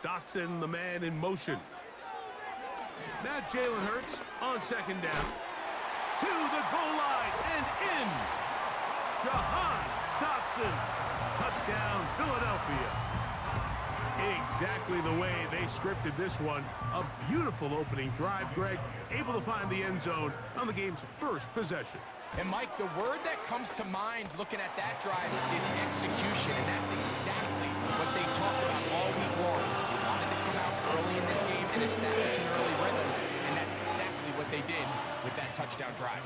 Dotson, the man in motion. Now Jalen Hurts on second down. To the goal line and in. Jahan Dotson. Touchdown, Philadelphia. Exactly the way they scripted this one. A beautiful opening drive, Greg. Able to find the end zone on the game's first possession. And, Mike, the word that comes to mind looking at that drive is execution, and that's exactly what they talked about all week long. They wanted to come out early in this game and establish an early rhythm, and that's exactly what they did with that touchdown drive.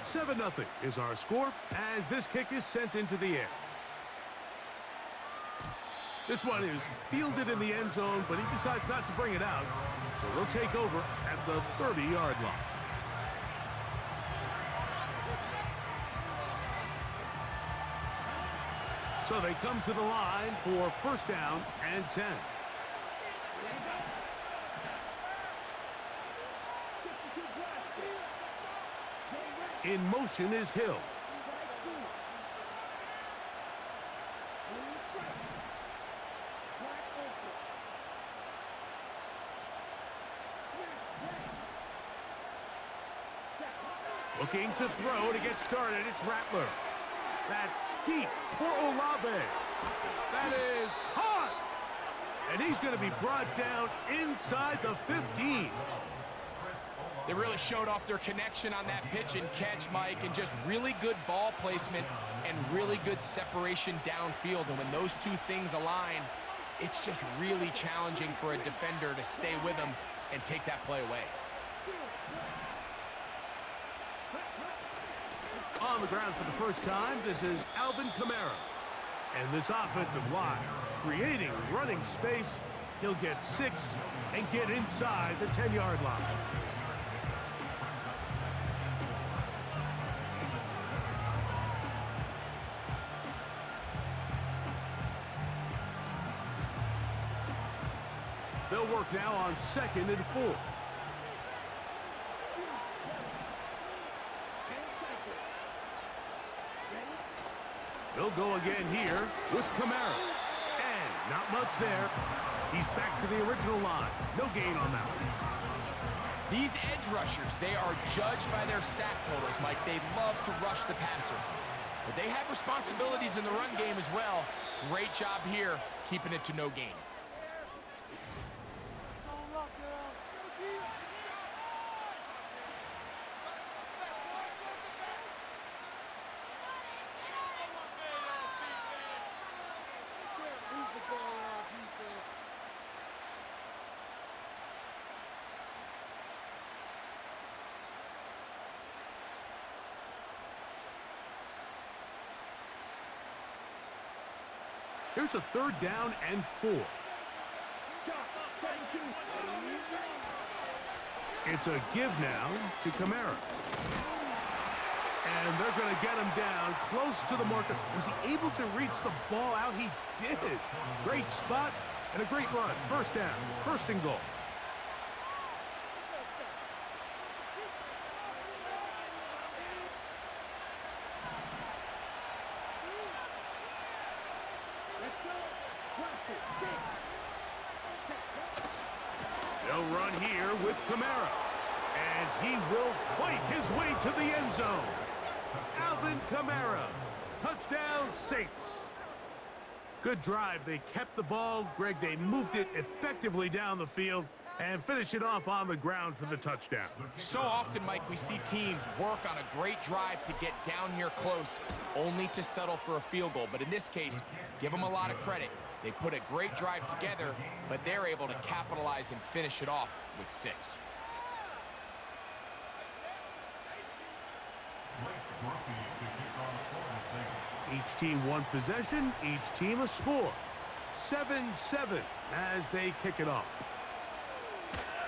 7-0 is our score as this kick is sent into the air. This one is fielded in the end zone, but he decides not to bring it out, so they'll take over at the 30-yard line. So they come to the line for first down and 10. In motion is Hill. Looking to throw to get started, it's Rattler. That's deep for Olave. That is hot. And he's going to be brought down inside the 15. They really showed off their connection on that pitch and catch, Mike, and just really good ball placement and really good separation downfield. And when those two things align, it's just really challenging for a defender to stay with them and take that play away. On the ground for the first time, this is Alvin Kamara. And this offensive line creating running space. He'll get 6 and get inside the 10-yard line. They'll work now on 2nd and 4. They'll go again here with Kamara. And not much there. He's back to the original line. No gain on that one. These edge rushers, they are judged by their sack totals, Mike. They love to rush the passer. But they have responsibilities in the run game as well. Great job here, keeping it to no gain. Here's a 3rd down and 4. It's a give now to Kamara. And they're going to get him down close to the marker. Was he able to reach the ball out? He did. Great spot and a great run. First down, 1st and goal. They'll run here with Kamara. And he will fight his way to the end zone. Alvin Kamara. Touchdown, Saints. Good drive. They kept the ball. Greg, they moved it effectively down the field and finish it off on the ground for the touchdown. So often, Mike, we see teams work on a great drive to get down here close, only to settle for a field goal. But in this case, give them a lot of credit. They put a great drive together, but they're able to capitalize and finish it off with 6. Each team one possession, each team a score. 7-7 as they kick it off.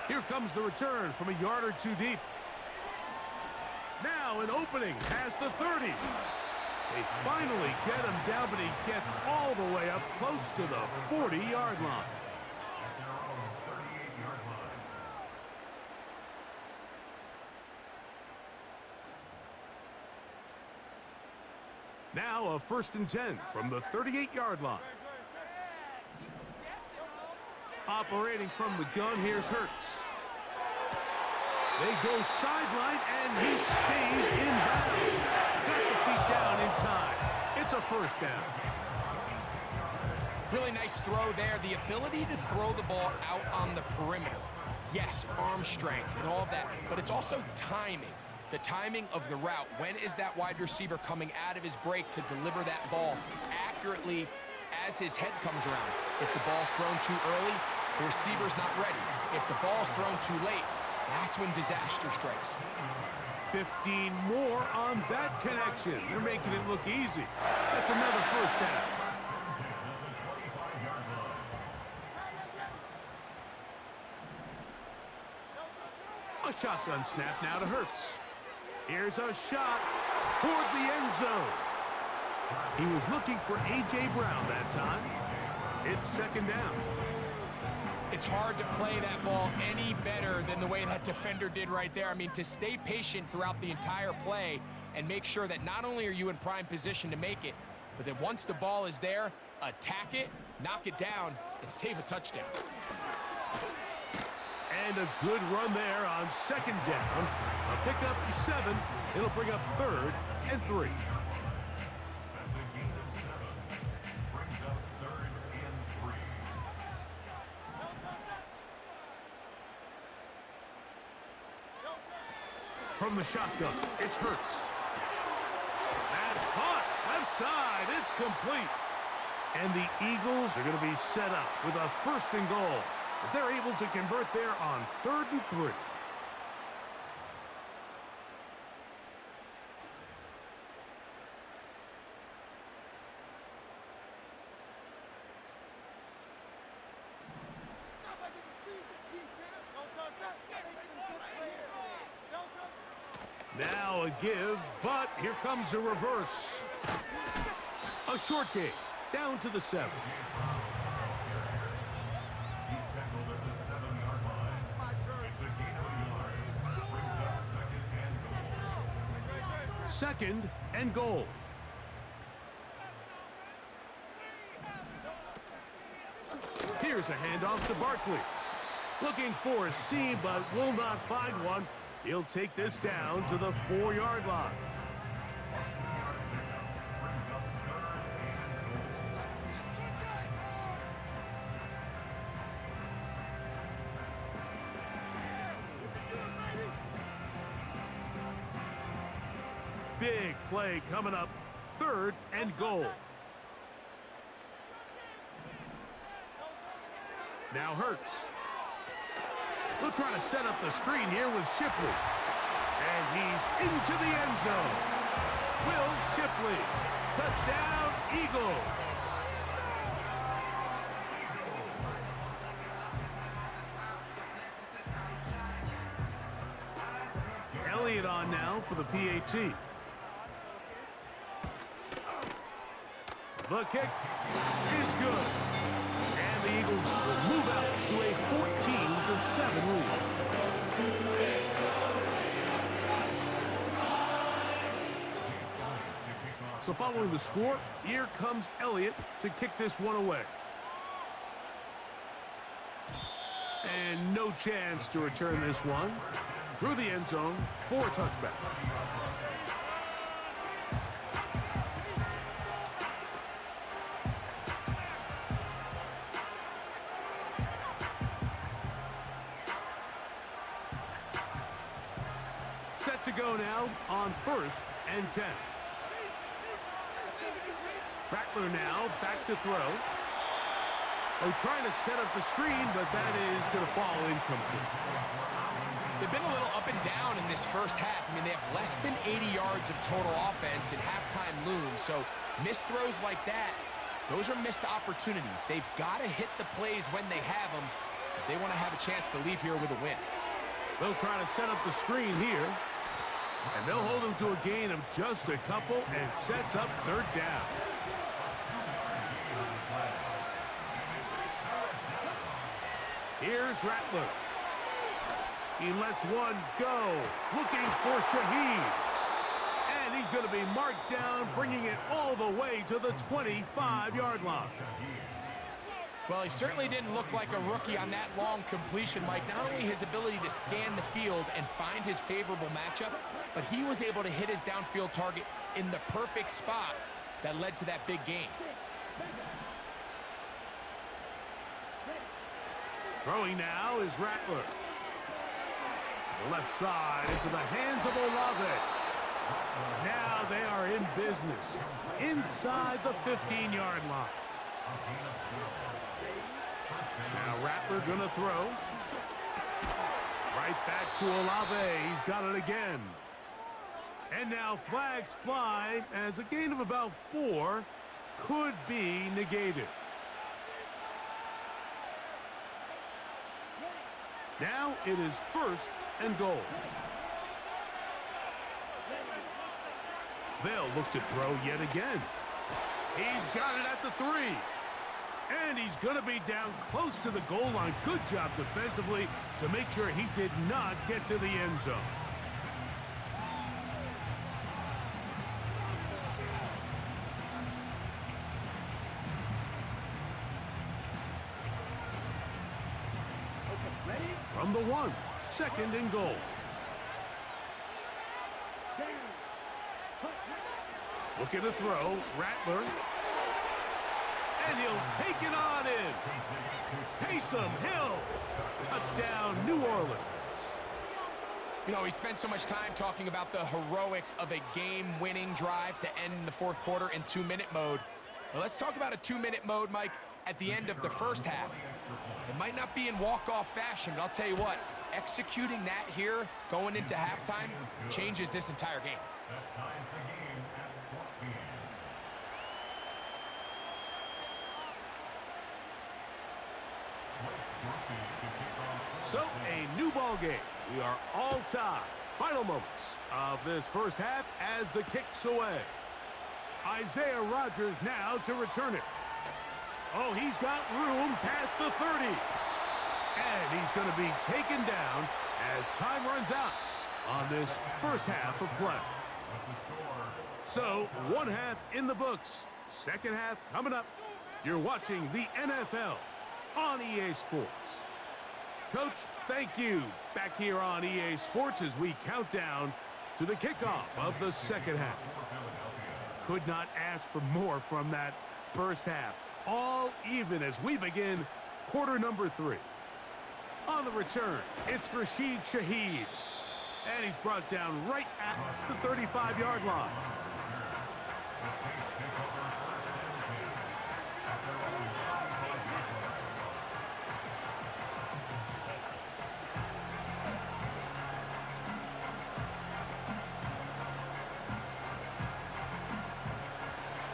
Here comes the return from a yard or two deep. Now an opening past the 30. They finally get him down, but he gets all the way up close to the 40-yard line. Now a 1st and 10 from the 38-yard line. Operating from the gun, here's Hurts. They go sideline, and he stays in bounds. Got the feet down in time. It's a first down. Really nice throw there. The ability to throw the ball out on the perimeter. Yes, arm strength and all of that, but it's also timing. The timing of the route. When is that wide receiver coming out of his break to deliver that ball accurately as his head comes around? If the ball's thrown too early, the receiver's not ready. If the ball's thrown too late, that's when disaster strikes. 15 more on that connection. They're making it look easy. That's another first down. A shotgun snap now to Hurts. Here's a shot toward the end zone. He was looking for A.J. Brown that time. It's second down. It's hard to play that ball any better than the way that defender did right there. I mean, to stay patient throughout the entire play and make sure that not only are you in prime position to make it, but that once the ball is there, attack it, knock it down, and save a touchdown. And a good run there on second down. A pickup 7. It'll bring up 3rd and 3. From the shotgun, it's Hurts. That's caught. Left side. It's complete. And the Eagles are going to be set up with a 1st and goal, as they're able to convert there on 3rd and 3. Now a give, but here comes a reverse. A short game, down to the 7. Second and goal. Here's a handoff to Barkley. Looking for a seam, but will not find one. He'll take this down to the 4-yard line. Big play coming up. 3rd and goal. Now Hurts. They'll try to set up the screen here with Shipley. And he's into the end zone. Will Shipley. Touchdown, Eagles. Elliott on now for the PAT. The kick is good. And the Eagles will move out to a 14-7 lead. So following the score, here comes Elliott to kick this one away. And no chance to return this one. Through the end zone for a touchback. Set to go now on 1st and 10. Rattler now back to throw. Oh, trying to set up the screen, but that is going to fall incomplete. They've been a little up and down in this first half. I mean, they have less than 80 yards of total offense and halftime looms. So missed throws like that, those are missed opportunities. They've got to hit the plays when they have them if they want to have a chance to leave here with a win. They'll try to set up the screen here. And they'll hold him to a gain of just a couple and sets up 3rd down. Here's Rattler. He lets one go. Looking for Shaheed. And he's going to be marked down, bringing it all the way to the 25-yard line. Well, he certainly didn't look like a rookie on that long completion, Mike. Not only his ability to scan the field and find his favorable matchup, but he was able to hit his downfield target in the perfect spot that led to that big gain. Throwing now is Rattler. Left side into the hands of Olave. Now they are in business inside the 15-yard line. Now Rattler gonna throw. Right back to Olave. He's got it again. And now flags fly as a gain of about 4 could be negated. Now it is 1st and goal. They'll look to throw yet again. He's got it at the 3. And he's going to be down close to the goal line. Good job defensively to make sure he did not get to the end zone. From the 1, 2nd and goal. Looking to throw, Rattler. And he'll take it on in. Taysom Hill. Touchdown, New Orleans. You know, we spent so much time talking about the heroics of a game-winning drive to end the 4th quarter in 2-minute mode. But let's talk about a 2-minute mode, Mike, at the end of the 1st half. It might not be in walk-off fashion, but I'll tell you what, executing that here going into halftime changes this entire game. So, a new ball game. We are all tied. Final moments of this 1st half as the kick's away. Isaiah Rodgers now to return it. Oh, he's got room past the 30. And he's going to be taken down as time runs out on this 1st half of play. So, 1 half in the books. 2nd half coming up. You're watching the NFL on EA Sports. Coach, thank you. Back here on EA Sports as we count down to the kickoff of the 2nd half. Could not ask for more from that 1st half. All even as we begin quarter number 3. On the return, it's Rashid Shaheed. And he's brought down right at the 35-yard line.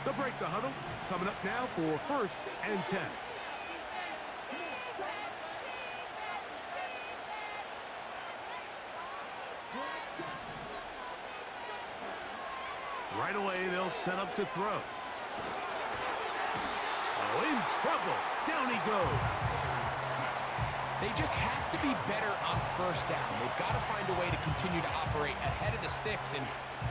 They'll break the huddle. Coming up now for 1st and 10. Right away, they'll set up to throw. Oh, in trouble. Down he goes. They just have to be better on 1st down. They've got to find a way to continue to operate ahead of the sticks, and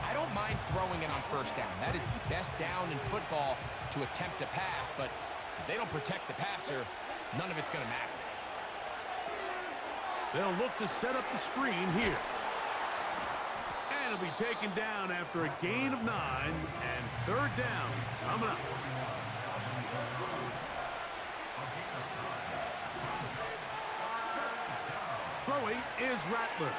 I don't mind throwing it on 1st down. That is the best down in football to attempt to pass, but if they don't protect the passer, none of it's going to matter. They'll look to set up the screen here. And it'll be taken down after a gain of 9 and 3rd down coming up. Throwing is Rattler.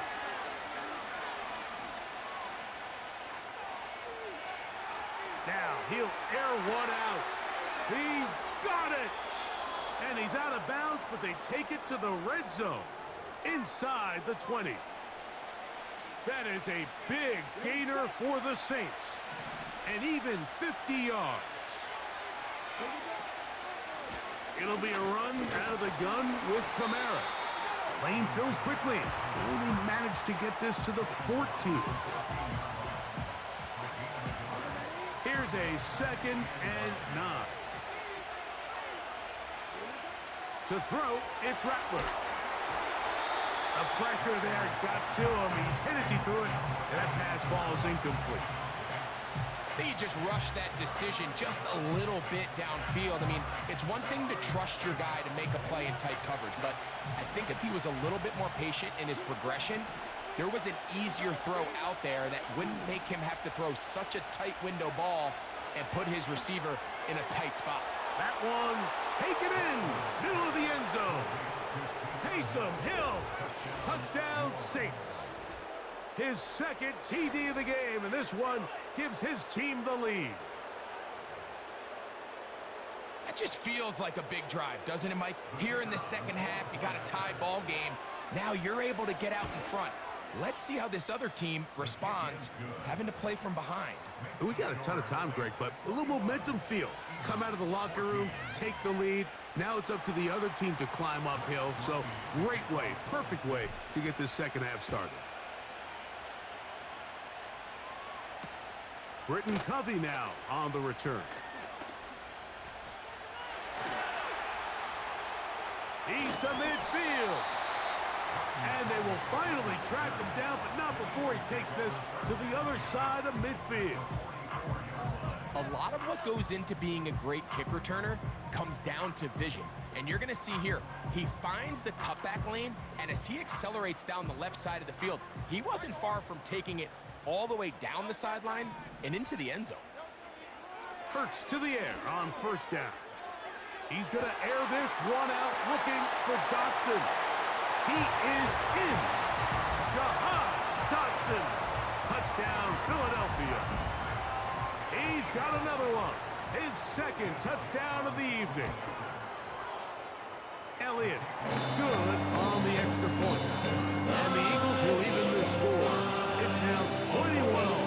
Now he'll air one out. He's got it. And he's out of bounds, but they take it to the red zone inside the 20. That is a big gainer for the Saints. And even 50 yards. It'll be a run out of the gun with Kamara. Lane fills quickly. Only managed to get this to the 14. Here's a 2nd and 9. To throw, it's Rattler. The pressure there got to him. He's hit as he threw it, and that pass falls incomplete. I think he just rushed that decision just a little bit downfield. I mean, it's one thing to trust your guy to make a play in tight coverage, but I think if he was a little bit more patient in his progression, there was an easier throw out there that wouldn't make him have to throw such a tight window ball and put his receiver in a tight spot. That one, take it in, middle of the end zone. Taysom Hill, touchdown Saints. His second TD of the game, and this one gives his team the lead. That just feels like a big drive, doesn't it, Mike? Here in the second half, you got a tie ball game. Now you're able to get out in front. Let's see how this other team responds, having to play from behind. We got a ton of time, Greg, but a little momentum feel. Come out of the locker room, take the lead. Now it's up to the other team to climb uphill. So great way, perfect way to get this second half started. Britton Covey now on the return. He's to midfield. And they will finally track him down, but not before he takes this to the other side of midfield. A lot of what goes into being a great kick returner comes down to vision. And you're going to see here, he finds the cutback lane, and as he accelerates down the left side of the field, he wasn't far from taking it all the way down the sideline and into the end zone. Hurts to the air on first down. He's going to air this one out, looking for Dotson. He is in. Jahan Dotson. Touchdown, Philadelphia. He's got another one. His second touchdown of the evening. Elliott, good on the extra point. And the Eagles will even this score. It's now 21-all.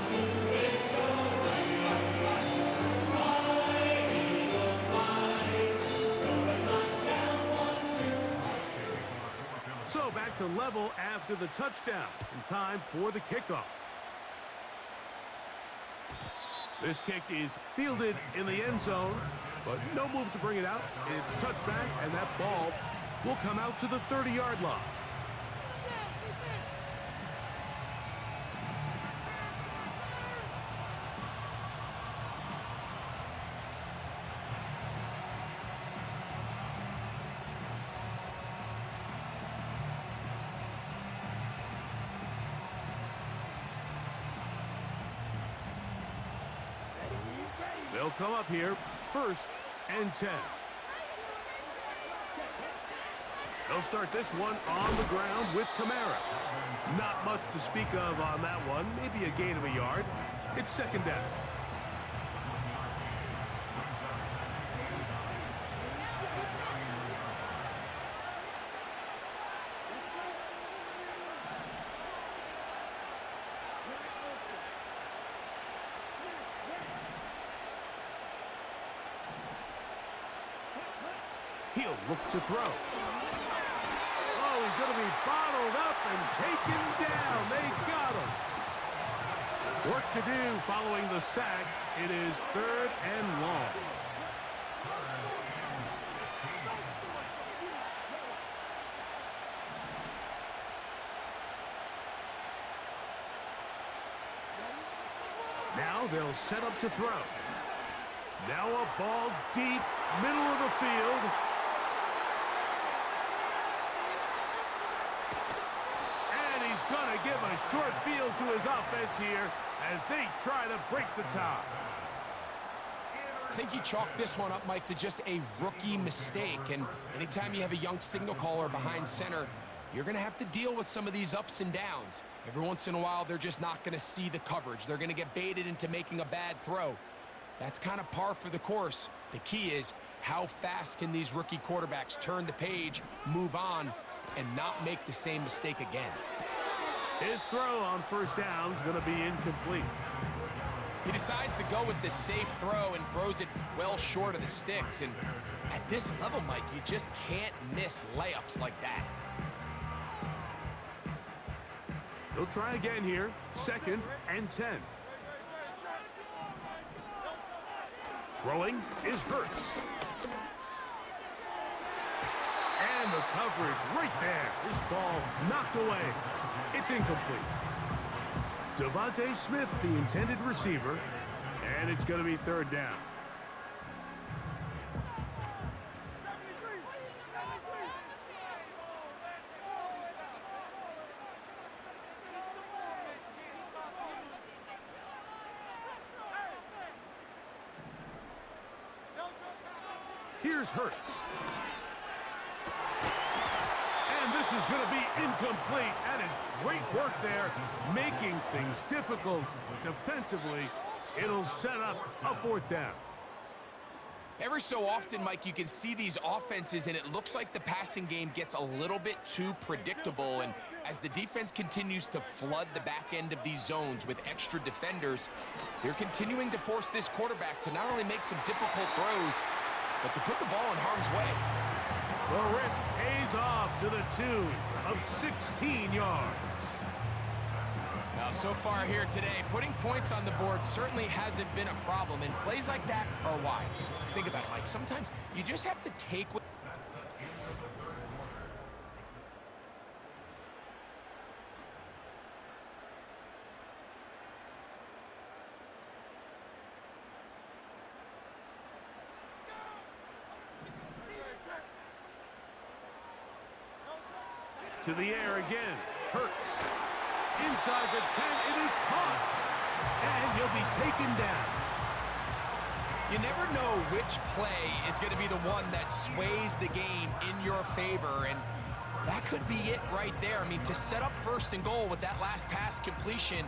So back to level after the touchdown. And time for the kickoff. This kick is fielded in the end zone, but no move to bring it out. It's touchback, and that ball will come out to the 30-yard line. They'll come up here, 1st and 10. They'll start this one on the ground with Kamara. Not much to speak of on that one, maybe a gain of a yard. It's 2nd down. He'll look to throw. Oh, he's going to be bottled up and taken down. They got him. Work to do following the sack. It is 3rd and long. Now they'll set up to throw. Now a ball deep, middle of the field. Going to give a short field to his offense here as they try to break the tie. I think you chalk this one up, Mike, to just a rookie mistake. And anytime you have a young signal caller behind center, you're going to have to deal with some of these ups and downs. Every once in a while, they're just not going to see the coverage. They're going to get baited into making a bad throw. That's kind of par for the course. The key is how fast can these rookie quarterbacks turn the page, move on, and not make the same mistake again. His throw on 1st down is going to be incomplete. He decides to go with the safe throw and throws it well short of the sticks. And at this level, Mike, you just can't miss layups like that. He'll try again here. 2nd and 10. Throwing is Hurts. And the coverage right there. This ball knocked away. It's incomplete. Devontae Smith, the intended receiver. And it's going to be third down. Here's Hurts. And this is going to be incomplete. That is great work there, making things difficult defensively. It'll set up a fourth down. Every so often, Mike, you can see these offenses, and it looks like the passing game gets a little bit too predictable. And as the defense continues to flood the back end of these zones with extra defenders, they're continuing to force this quarterback to not only make some difficult throws, but to put the ball in harm's way. The risk pays off to the tune of 16 yards. Now, so far here today, putting points on the board certainly hasn't been a problem, and plays like that are why. Think about it, Mike. Sometimes you just have to take what... To the air again. Hurts. Inside the 10, it is caught. And he'll be taken down. You never know which play is going to be the one that sways the game in your favor, and that could be it right there. I mean, to set up first and goal with that last pass completion,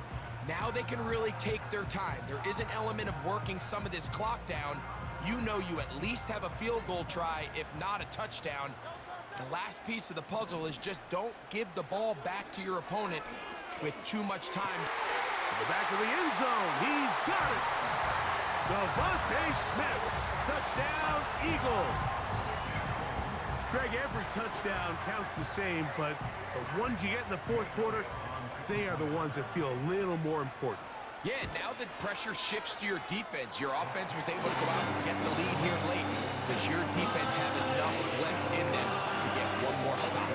now they can really take their time. There is an element of working some of this clock down. You know you at least have a field goal try, if not a touchdown. The last piece of the puzzle is just don't give the ball back to your opponent with too much time. To the back of the end zone. He's got it. Devontae Smith. Touchdown, Eagles. Greg, every touchdown counts the same, but the ones you get in the fourth quarter, they are the ones that feel a little more important. Yeah, now that pressure shifts to your defense, your offense was able to go out and get the lead here late. Does your defense have enough left in them to get one more stop?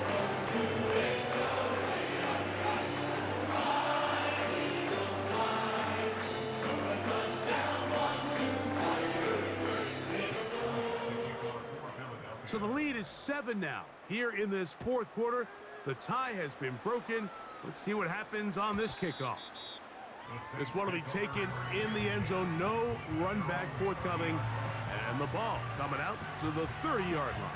So the lead is 7 now. Here in this fourth quarter, the tie has been broken. Let's see what happens on this kickoff. This one will be taken in the end zone. No run back forthcoming. And the ball coming out to the 30-yard line.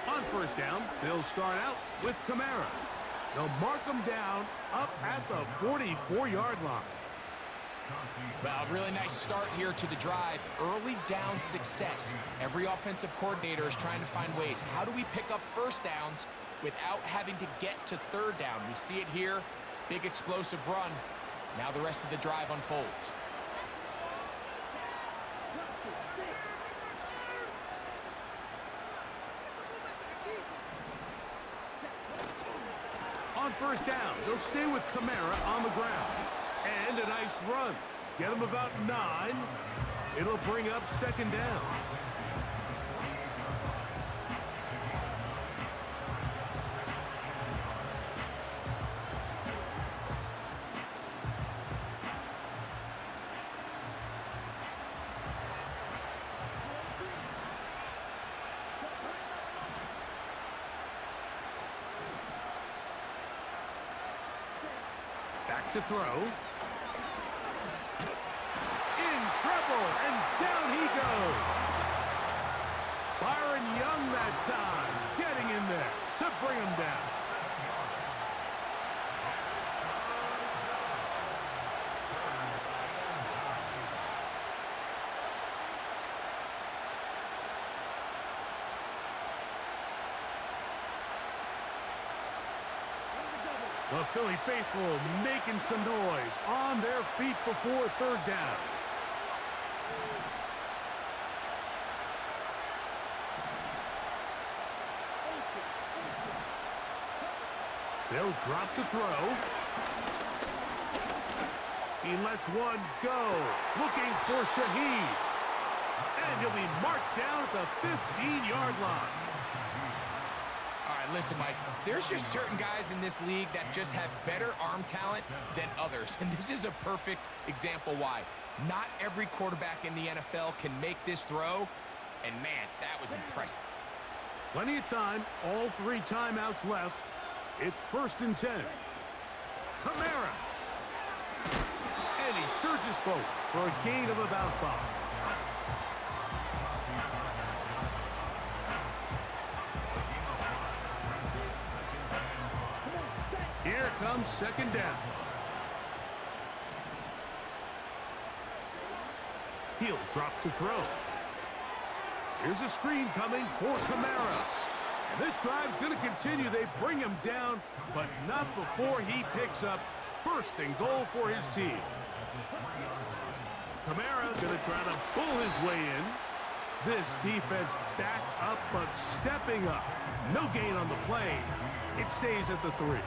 On first down, they'll start out with Kamara. They'll mark him down up at the 44-yard line. Well, really nice start here to the drive. Early down success. Every offensive coordinator is trying to find ways. How do we pick up first downs without having to get to third down? We see it here. Big explosive run. Now the rest of the drive unfolds. On first down, they'll stay with Kamara on the ground. And a nice run. Get him about 9. It'll bring up second down. Back to throw. In trouble, and down he goes. Byron Young that time, getting in there to bring him down. The Philly faithful making some noise on their feet before third down. They'll drop to throw. He lets one go, looking for Shaheed. And he'll be marked down at the 15-yard line. All right, listen, Mike, there's just certain guys in this league that just have better arm talent than others, and this is a perfect example why. Not every quarterback in the NFL can make this throw, and man, that was impressive. Plenty of time, all 3 timeouts left. It's 1st and 10. Kamara. And he surges forward for a gain of about 5. Here comes 2nd down. He'll drop to throw. Here's a screen coming for Kamara. And this drive's going to continue. They bring him down, but not before he picks up 1st and goal for his team. Kamara going to try to pull his way in. This defense back up, but stepping up. No gain on the play. It stays at the 3.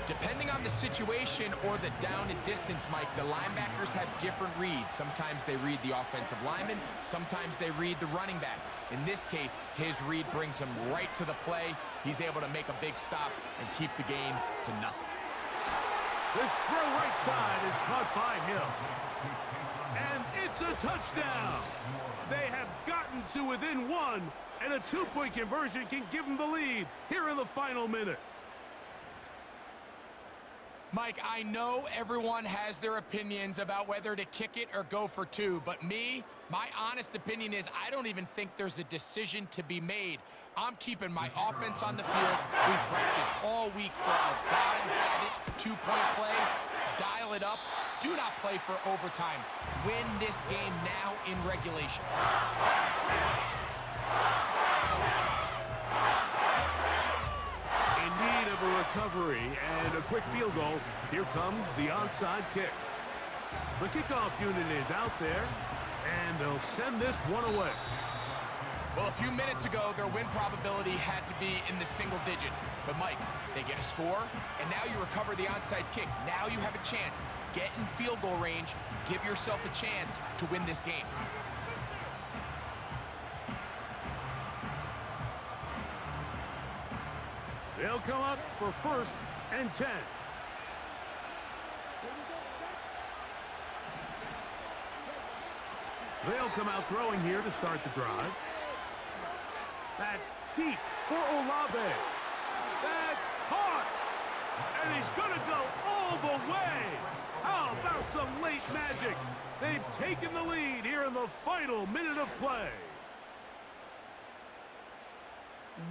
Depending on the situation or the down and distance, Mike, the linebackers have different reads. Sometimes they read the offensive lineman, sometimes they read the running back. In this case, his read brings him right to the play. He's able to make a big stop and keep the game to nothing. This throw right side is caught by Hill. And it's a touchdown. They have gotten to within 1, and a 2-point conversion can give them the lead here in the final minute. Mike, I know everyone has their opinions about whether to kick it or go for 2, but my honest opinion is I don't even think there's a decision to be made. I'm keeping my offense on the field. We've practiced all week for our bottom-headed 2-point play. Dial it up. Do not play for overtime. Win this game now in regulation. A recovery and a quick field goal. Here comes the onside kick. The kickoff unit is out there, and they'll send this one away. Well, a few minutes ago, their win probability had to be in the single digits. But, Mike, they get a score, and now you recover the onside kick. Now you have a chance. Get in field goal range. Give yourself a chance to win this game. They'll come up for 1st and 10. They'll come out throwing here to start the drive. That's deep for Olave. That's caught. And he's going to go all the way. How about some late magic? They've taken the lead here in the final minute of play.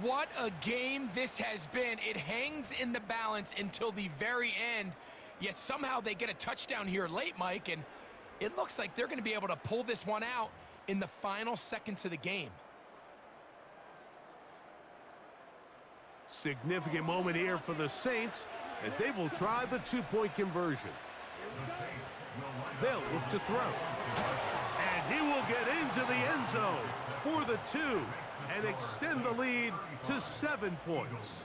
What a game this has been. It hangs in the balance until the very end, yet somehow they get a touchdown here late, Mike, and it looks like they're going to be able to pull this one out in the final seconds of the game. Significant moment here for the Saints as they will try the 2-point conversion. They'll look to throw. And he will get into the end zone for the 2. And extend the lead to 7 points.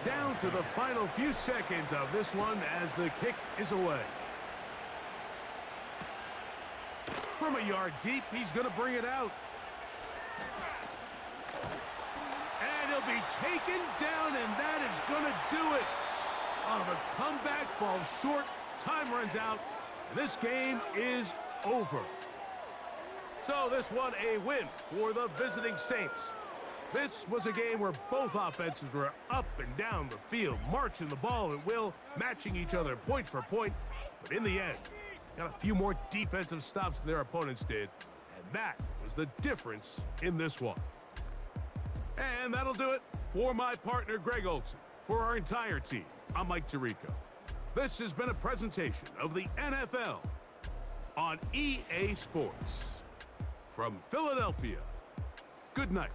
Down to the final few seconds of this one as the kick is away. From a yard deep, he's going to bring it out. And he'll be taken down, and that is going to do it. Oh, the comeback falls short. Time runs out. This game is over. So this one a win for the visiting Saints. This was a game where both offenses were up and down the field, marching the ball at will, matching each other point for point. But in the end, got a few more defensive stops than their opponents did. And that was the difference in this one. And that'll do it for my partner, Greg Olson. For our entire team, I'm Mike Tirico. This has been a presentation of the NFL on EA Sports. From Philadelphia, good night.